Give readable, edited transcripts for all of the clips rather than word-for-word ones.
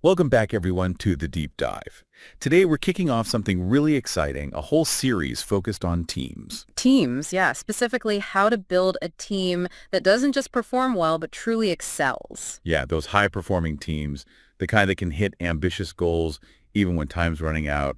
Welcome back, everyone, to The Deep Dive. Today, we're kicking off something really exciting, a whole series focused on teams. Teams, yeah, specifically how to build a team that doesn't just perform well, but truly excels. Yeah, those high-performing teams, the kind that can hit ambitious goals even when time's running out,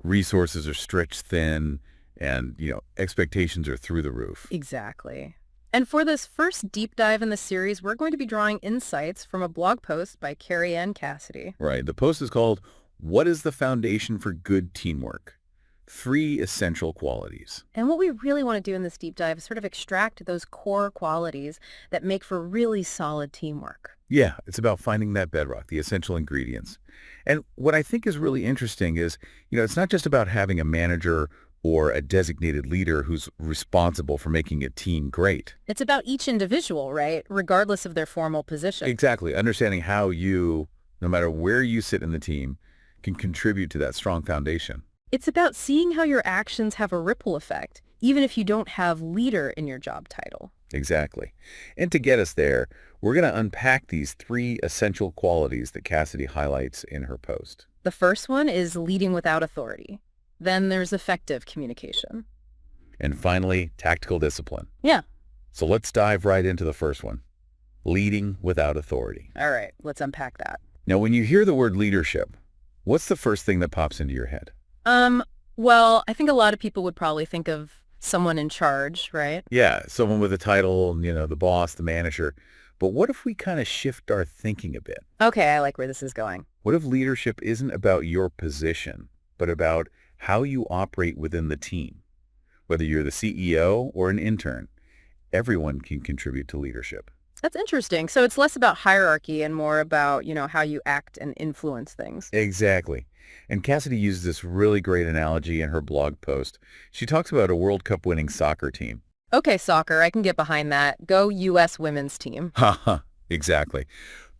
resources are stretched thin, and, expectations are through the roof. Exactly. And for this first deep dive in the series, we're going to be drawing insights from a blog post by Kerry Anne Cassidy. Right. The post is called, "What is the Foundation for Good Teamwork? 3 Essential Qualities." And what we really want to do in this deep dive is sort of extract those core qualities that make for really solid teamwork. Yeah, it's about finding that bedrock, the essential ingredients. And what I think is really interesting is, it's not just about having a manager or a designated leader who's responsible for making a team great. It's about each individual, right? Regardless of their formal position. Exactly. Understanding how you, no matter where you sit in the team, can contribute to that strong foundation. It's about seeing how your actions have a ripple effect, even if you don't have leader in your job title. Exactly. And to get us there, we're going to unpack these 3 essential qualities that Cassidy highlights in her post. The first one is leading without authority. Then there's effective communication. And finally, tactical discipline. Yeah. So let's dive right into the first one, leading without authority. All right, let's unpack that. Now, when you hear the word leadership, what's the first thing that pops into your head? Well, I think a lot of people would probably think of someone in charge, right? Yeah, someone with a title, the boss, the manager. But what if we kind of shift our thinking a bit? Okay, I like where this is going. What if leadership isn't about your position, but about how you operate within the team? Whether you're the CEO or an intern, everyone can contribute to leadership. That's interesting. So it's less about hierarchy and more about, how you act and influence things. Exactly. And Cassidy uses this really great analogy in her blog post. She talks about a World Cup winning soccer team. Okay, soccer, I can get behind that. Go U.S. women's team. Haha, exactly.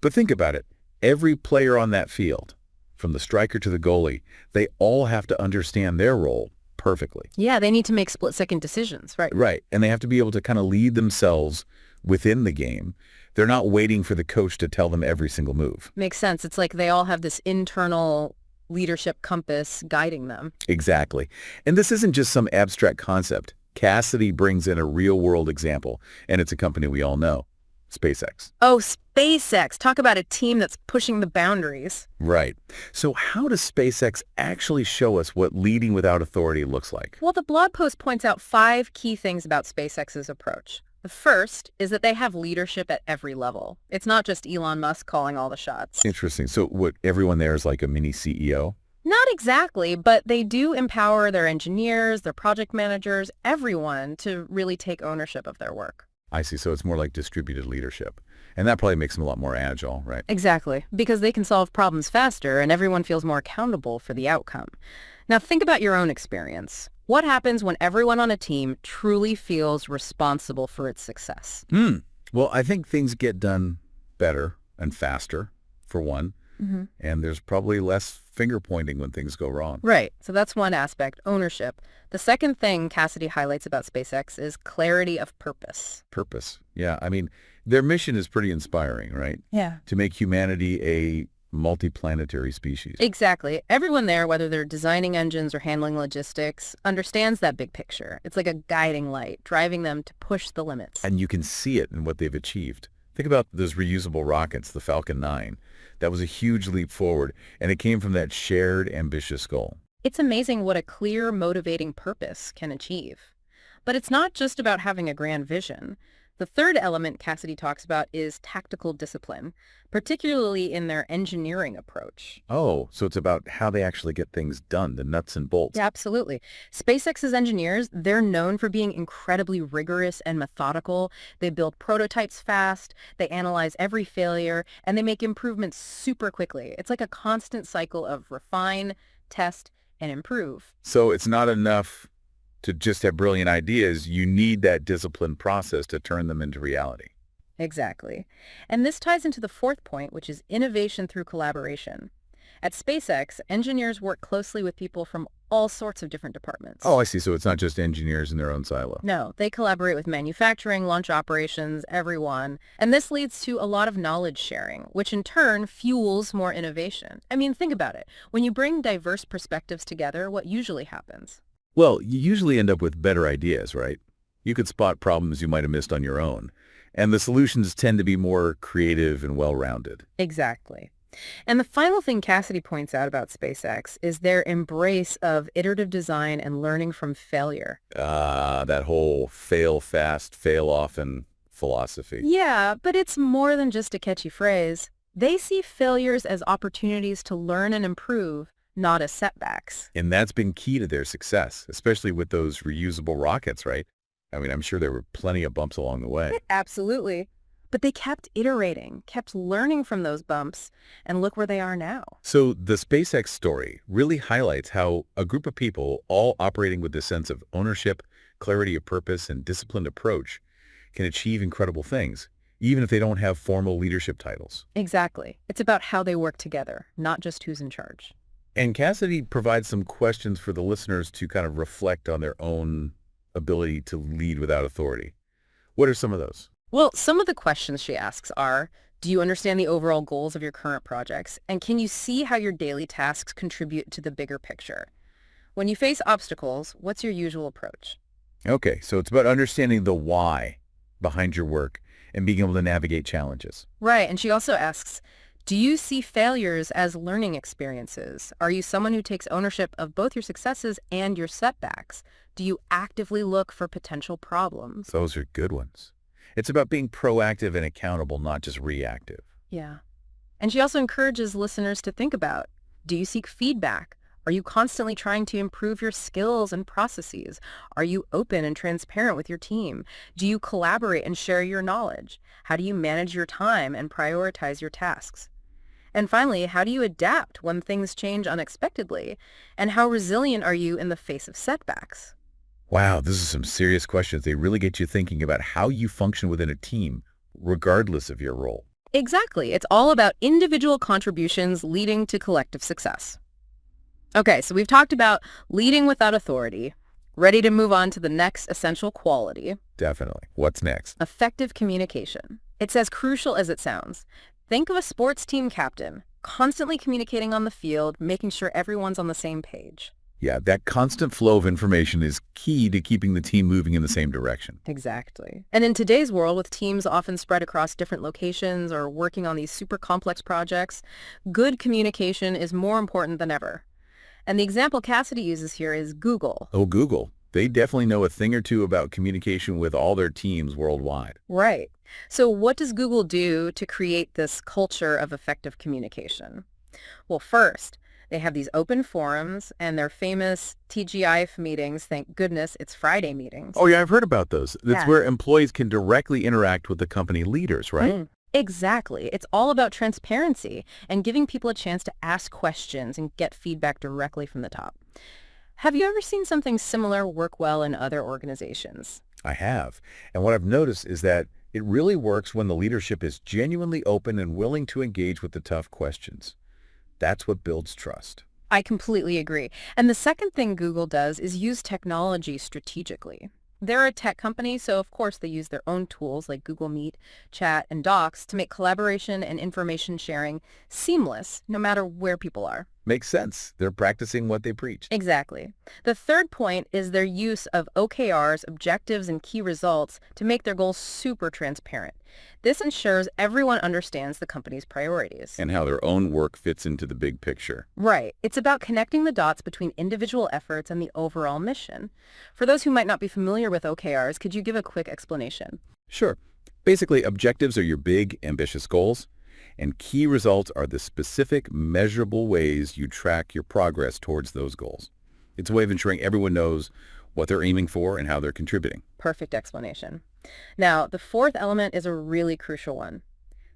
But think about it. Every player on that field, from the striker to the goalie, they all have to understand their role perfectly. Yeah, they need to make split-second decisions, right? Right. And they have to be able to kind of lead themselves within the game. They're not waiting for the coach to tell them every single move. Makes sense. It's like they all have this internal leadership compass guiding them. Exactly. And this isn't just some abstract concept. Cassidy brings in a real-world example, and it's a company we all know, SpaceX. Oh, SpaceX. Talk about a team that's pushing the boundaries. Right. So how does SpaceX actually show us what leading without authority looks like? Well, the blog post points out 5 key things about SpaceX's approach. The first is that they have leadership at every level. It's not just Elon Musk calling all the shots. Interesting. So what, everyone there is like a mini CEO? Not exactly, but they do empower their engineers, their project managers, everyone to really take ownership of their work. I see. So it's more like distributed leadership. And that probably makes them a lot more agile, right? Exactly, because they can solve problems faster and everyone feels more accountable for the outcome. Now think about your own experience. What happens when everyone on a team truly feels responsible for its success? Well, I think things get done better and faster, for one. And there's probably less finger pointing when things go wrong. Right. So that's one aspect, ownership. The second thing Cassidy highlights about SpaceX is clarity of purpose. Purpose. Yeah. I mean, their mission is pretty inspiring, right? Yeah. To make humanity a multiplanetary species. Exactly. Everyone there, whether they're designing engines or handling logistics, understands that big picture. It's like a guiding light, driving them to push the limits. And you can see it in what they've achieved. Think about those reusable rockets, the Falcon 9. That was a huge leap forward, and it came from that shared ambitious goal. It's amazing what a clear, motivating purpose can achieve. But it's not just about having a grand vision. The third element Cassidy talks about is tactical discipline, particularly in their engineering approach. Oh, so it's about how they actually get things done, the nuts and bolts. Yeah, absolutely. SpaceX's engineers, they're known for being incredibly rigorous and methodical. They build prototypes fast, they analyze every failure, and they make improvements super quickly. It's like a constant cycle of refine, test, and improve. So it's not enough to just have brilliant ideas. You need that disciplined process to turn them into reality. Exactly. And this ties into the fourth point, which is innovation through collaboration. At SpaceX, engineers work closely with people from all sorts of different departments. Oh, I see. So it's not just engineers in their own silo. No, they collaborate with manufacturing, launch operations, everyone. And this leads to a lot of knowledge sharing, which in turn fuels more innovation. I mean, think about it. When you bring diverse perspectives together, what usually happens? Well, you usually end up with better ideas, right? You could spot problems you might have missed on your own, and the solutions tend to be more creative and well-rounded. Exactly. And the final thing Cassidy points out about SpaceX is their embrace of iterative design and learning from failure. That whole fail fast, fail often philosophy. Yeah, but it's more than just a catchy phrase. They see failures as opportunities to learn and improve, not as setbacks. And that's been key to their success, especially with those reusable rockets, right? I mean, I'm sure there were plenty of bumps along the way. Absolutely. But they kept iterating, kept learning from those bumps, and look where they are now. So the SpaceX story really highlights how a group of people, all operating with this sense of ownership, clarity of purpose, and disciplined approach, can achieve incredible things, even if they don't have formal leadership titles. Exactly. It's about how they work together, not just who's in charge. And Cassidy provides some questions for the listeners to kind of reflect on their own ability to lead without authority. What are some of those? Well, some of the questions she asks are, do you understand the overall goals of your current projects? And can you see how your daily tasks contribute to the bigger picture? When you face obstacles, what's your usual approach? Okay, so it's about understanding the why behind your work and being able to navigate challenges. Right. And she also asks, do you see failures as learning experiences? Are you someone who takes ownership of both your successes and your setbacks? Do you actively look for potential problems? Those are good ones. It's about being proactive and accountable, not just reactive. Yeah. And she also encourages listeners to think about, do you seek feedback? Are you constantly trying to improve your skills and processes? Are you open and transparent with your team? Do you collaborate and share your knowledge? How do you manage your time and prioritize your tasks? And finally, how do you adapt when things change unexpectedly? And how resilient are you in the face of setbacks? Wow, this is some serious questions. They really get you thinking about how you function within a team, regardless of your role. Exactly. It's all about individual contributions leading to collective success. Okay, so we've talked about leading without authority. Ready to move on to the next essential quality, Definitely. What's next? effective communication. It's as crucial as it sounds. Think of a sports team captain, constantly communicating on the field, making sure everyone's on the same page. Yeah, that constant flow of information is key to keeping the team moving in the same direction. Exactly. And in today's world, with teams often spread across different locations or working on these super complex projects, good communication is more important than ever. And the example Cassidy uses here is Google. Oh, Google. They definitely know a thing or two about communication with all their teams worldwide. Right. So what does Google do to create this culture of effective communication? Well, first, they have these open forums and their famous TGIF meetings. Thank goodness it's Friday meetings. Oh, yeah, I've heard about those. That's Yeah. where employees can directly interact with the company leaders, right? Exactly. It's all about transparency and giving people a chance to ask questions and get feedback directly from the top. Have you ever seen something similar work well in other organizations? I have. And what I've noticed is that it really works when the leadership is genuinely open and willing to engage with the tough questions. That's what builds trust. I completely agree. And the second thing Google does is use technology strategically. They're a tech company, so of course they use their own tools like Google Meet, Chat, and Docs to make collaboration and information sharing seamless, no matter where people are. Makes sense. They're practicing what they preach. Exactly. The third point is their use of OKRs, objectives, and key results to make their goals super transparent. This ensures everyone understands the company's priorities. And how their own work fits into the big picture. Right. It's about connecting the dots between individual efforts and the overall mission. For those who might not be familiar with OKRs, could you give a quick explanation? Sure. Basically, objectives are your big, ambitious goals, and key results are the specific, measurable ways you track your progress towards those goals. It's a way of ensuring everyone knows what they're aiming for and how they're contributing. Perfect explanation. Now, the fourth element is a really crucial one.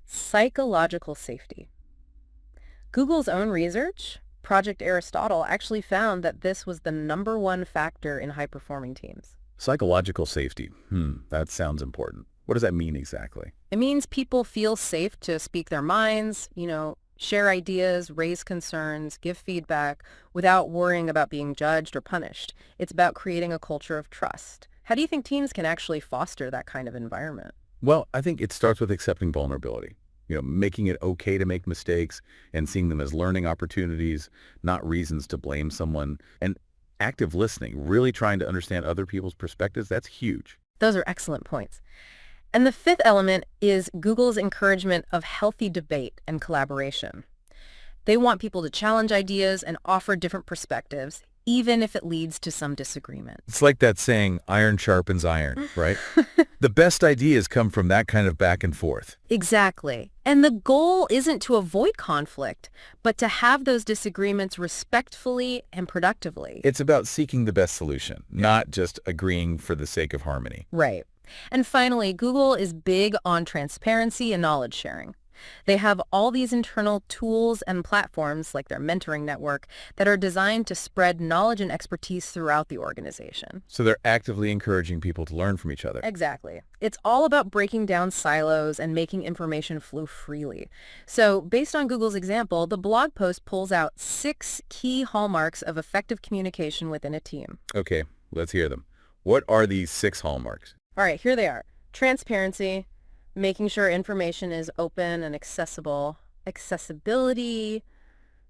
Psychological safety. Google's own research, Project Aristotle, actually found that this was the #1 factor in high-performing teams. Psychological safety. That sounds important. What does that mean exactly? It means people feel safe to speak their minds, Share ideas, raise concerns, give feedback without worrying about being judged or punished. It's about creating a culture of trust. How do you think teams can actually foster that kind of environment? Well, I think it starts with accepting vulnerability. Making it okay to make mistakes and seeing them as learning opportunities, not reasons to blame someone. And active listening, really trying to understand other people's perspectives, that's huge. Those are excellent points. And the fifth element is Google's encouragement of healthy debate and collaboration. They want people to challenge ideas and offer different perspectives, even if it leads to some disagreement. It's like that saying, iron sharpens iron, right? The best ideas come from that kind of back and forth. Exactly. And the goal isn't to avoid conflict, but to have those disagreements respectfully and productively. It's about seeking the best solution, not just agreeing for the sake of harmony. Right. And finally, Google is big on transparency and knowledge sharing. They have all these internal tools and platforms, like their mentoring network, that are designed to spread knowledge and expertise throughout the organization. So they're actively encouraging people to learn from each other. Exactly. It's all about breaking down silos and making information flow freely. So based on Google's example, the blog post pulls out 6 key hallmarks of effective communication within a team. Okay, let's hear them. What are these 6 hallmarks? All right, here they are. Transparency, making sure information is open and accessible. Accessibility,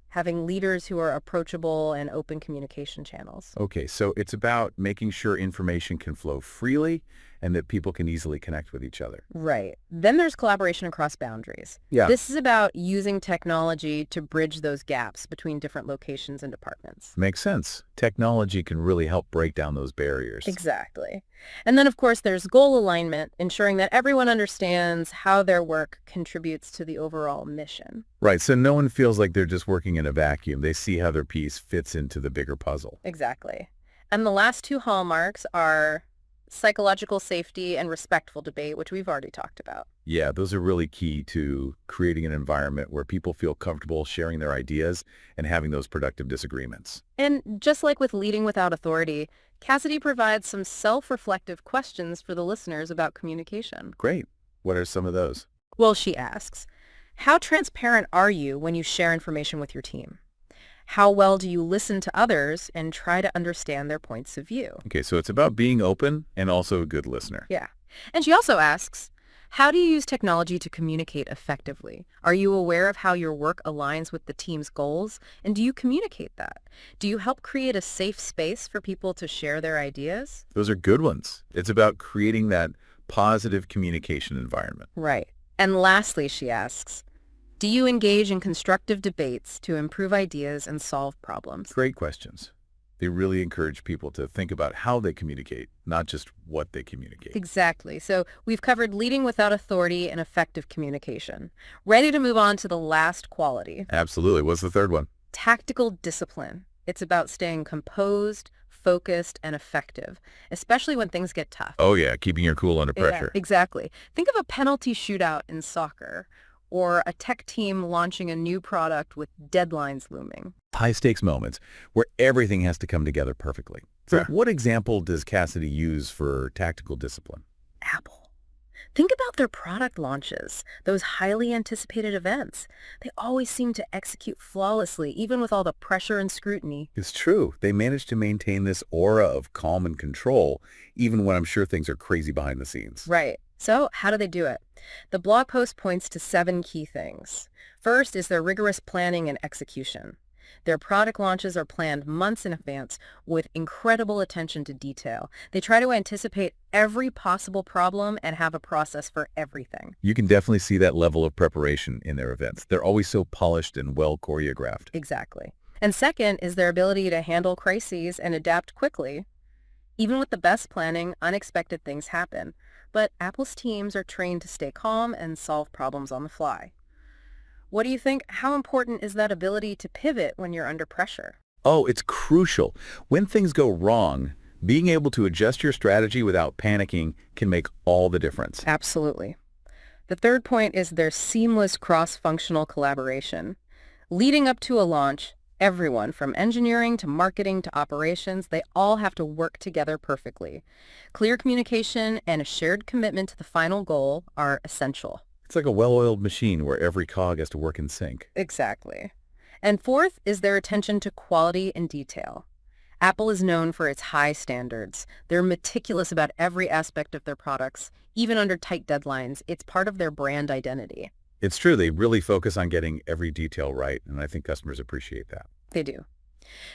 having leaders who are approachable and open communication channels. Okay, so it's about making sure information can flow freely and that people can easily connect with each other. Right. Then there's collaboration across boundaries. Yeah. This is about using technology to bridge those gaps between different locations and departments. Makes sense. Technology can really help break down those barriers. Exactly. And then, of course, there's goal alignment, ensuring that everyone understands how their work contributes to the overall mission. Right, so no one feels like they're just working in a vacuum. They see how their piece fits into the bigger puzzle. Exactly. And the last 2 hallmarks are psychological safety and respectful debate, which we've already talked about. Yeah, those are really key to creating an environment where people feel comfortable sharing their ideas and having those productive disagreements. And just like with leading without authority, Cassidy provides some self-reflective questions for the listeners about communication. Great. What are some of those? Well, she asks, how transparent are you when you share information with your team? How well do you listen to others and try to understand their points of view? Okay, so it's about being open and also a good listener. Yeah. And she also asks, how do you use technology to communicate effectively? Are you aware of how your work aligns with the team's goals? And do you communicate that? Do you help create a safe space for people to share their ideas? Those are good ones. It's about creating that positive communication environment. Right. And lastly, she asks, do you engage in constructive debates to improve ideas and solve problems? Great questions. They really encourage people to think about how they communicate, not just what they communicate. Exactly. So we've covered leading without authority and effective communication. Ready to move on to the last quality. Absolutely. What's the third one? Tactical discipline. It's about staying composed, focused, and effective, especially when things get tough. Oh, yeah, keeping your cool under pressure. Yeah, exactly. Think of a penalty shootout in soccer or a tech team launching a new product with deadlines looming. High-stakes moments where everything has to come together perfectly. So Yeah. what example does Cassidy use for tactical discipline? Apple. Think about their product launches, those highly anticipated events. They always seem to execute flawlessly, even with all the pressure and scrutiny. It's true. They manage to maintain this aura of calm and control, even when I'm sure things are crazy behind the scenes. Right. So how do they do it? The blog post points to 7 key things. First is their rigorous planning and execution. Their product launches are planned months in advance with incredible attention to detail. They try to anticipate every possible problem and have a process for everything. You can definitely see that level of preparation in their events. They're always so polished and well choreographed. Exactly. And second is their ability to handle crises and adapt quickly. Even with the best planning, unexpected things happen. But Apple's teams are trained to stay calm and solve problems on the fly. What do you think? How important is that ability to pivot when you're under pressure? Oh, it's crucial. When things go wrong, being able to adjust your strategy without panicking can make all the difference. Absolutely. The third point is their seamless cross-functional collaboration. Leading up to a launch, everyone from engineering to marketing to operations, they all have to work together perfectly. Clear communication and a shared commitment to the final goal are essential. It's like a well-oiled machine where every cog has to work in sync. Exactly. And fourth is their attention to quality and detail. Apple is known for its high standards. They're meticulous about every aspect of their products, even under tight deadlines. It's part of their brand identity. It's true, they really focus on getting every detail right, and I think customers appreciate that. They do.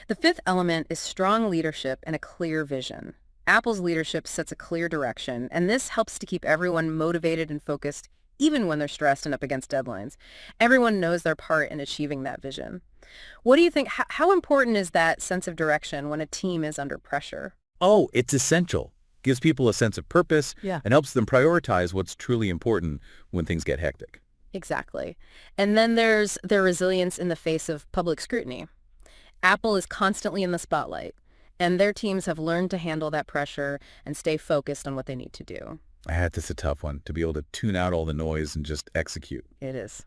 The fifth element is strong leadership and a clear vision. Apple's leadership sets a clear direction, and this helps to keep everyone motivated and focused, even when they're stressed and up against deadlines. Everyone knows their part in achieving that vision. What do you think? How important is that sense of direction when a team is under pressure? Oh, it's essential. Gives people a sense of purpose Yeah. and helps them prioritize what's truly important when things get hectic. Exactly. And then there's their resilience in the face of public scrutiny. Apple is constantly in the spotlight, and their teams have learned to handle that pressure and stay focused on what they need to do. This is a tough one, to be able to tune out all the noise and just execute. It is.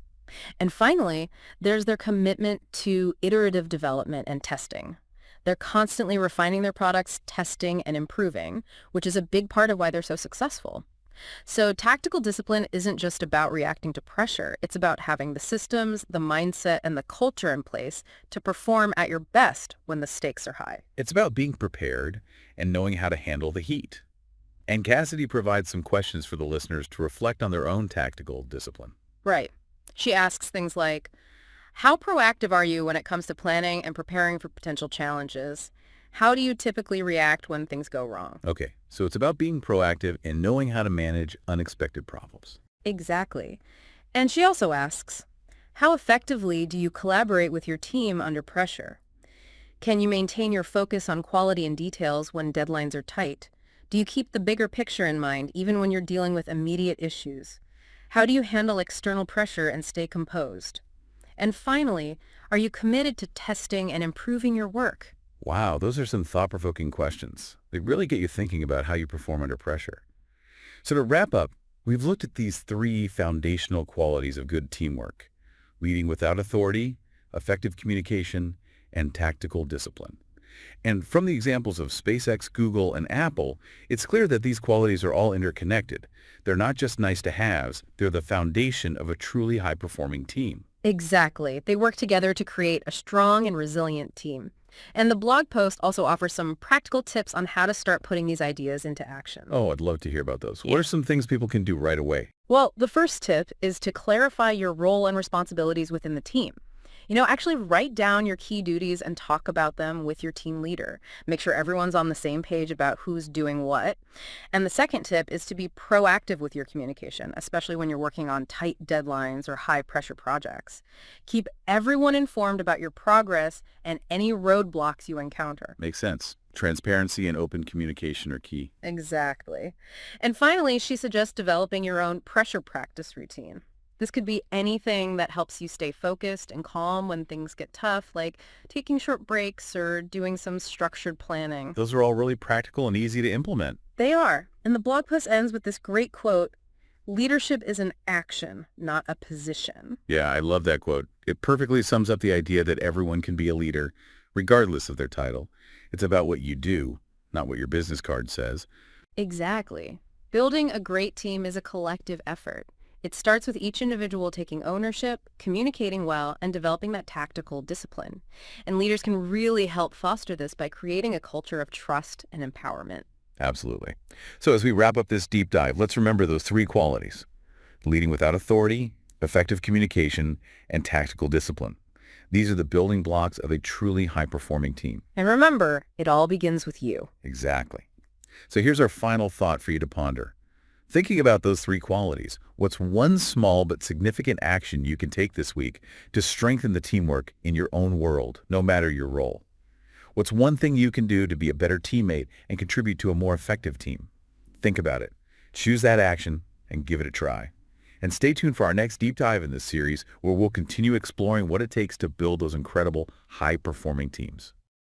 And finally, there's their commitment to iterative development and testing. They're constantly refining their products, testing and improving, which is a big part of why they're so successful. So tactical discipline isn't just about reacting to pressure. It's about having the systems, the mindset, and the culture in place to perform at your best when the stakes are high. It's about being prepared and knowing how to handle the heat. And Cassidy provides some questions for the listeners to reflect on their own tactical discipline. Right. She asks things like, how proactive are you when it comes to planning and preparing for potential challenges? How do you typically react when things go wrong? Okay, so it's about being proactive and knowing how to manage unexpected problems. Exactly. And she also asks, how effectively do you collaborate with your team under pressure? Can you maintain your focus on quality and details when deadlines are tight? Do you keep the bigger picture in mind even when you're dealing with immediate issues? How do you handle external pressure and stay composed? And finally, are you committed to testing and improving your work? Wow, those are some thought-provoking questions. They really get you thinking about how you perform under pressure. So to wrap up, we've looked at these three foundational qualities of good teamwork: leading without authority, effective communication, and tactical discipline. And from the examples of SpaceX, Google, and Apple, it's clear that these qualities are all interconnected. They're not just nice-to-haves, they're the foundation of a truly high-performing team. Exactly. They work together to create a strong and resilient team. And the blog post also offers some practical tips on how to start putting these ideas into action. Oh, I'd love to hear about those. What are some things people can do right away? Well, the first tip is to clarify your role and responsibilities within the team. Actually write down your key duties and talk about them with your team leader. Make sure everyone's on the same page about who's doing what. And the second tip is to be proactive with your communication, especially when you're working on tight deadlines or high-pressure projects. Keep everyone informed about your progress and any roadblocks you encounter. Makes sense. Transparency and open communication are key. Exactly. And finally, she suggests developing your own pressure practice routine. This could be anything that helps you stay focused and calm when things get tough, like taking short breaks or doing some structured planning. Those are all really practical and easy to implement. They are. And the blog post ends with this great quote, "Leadership is an action, not a position." Yeah, I love that quote. It perfectly sums up the idea that everyone can be a leader, regardless of their title. It's about what you do, not what your business card says. Exactly. Building a great team is a collective effort. It starts with each individual taking ownership, communicating well, and developing that tactical discipline. And leaders can really help foster this by creating a culture of trust and empowerment. Absolutely. So as we wrap up this deep dive, let's remember those three qualities: leading without authority, effective communication, and tactical discipline. These are the building blocks of a truly high-performing team. And remember, it all begins with you. Exactly. So here's our final thought for you to ponder. Thinking about those three qualities, what's one small but significant action you can take this week to strengthen the teamwork in your own world, no matter your role? What's one thing you can do to be a better teammate and contribute to a more effective team? Think about it. Choose that action and give it a try. And stay tuned for our next deep dive in this series, where we'll continue exploring what it takes to build those incredible, high-performing teams.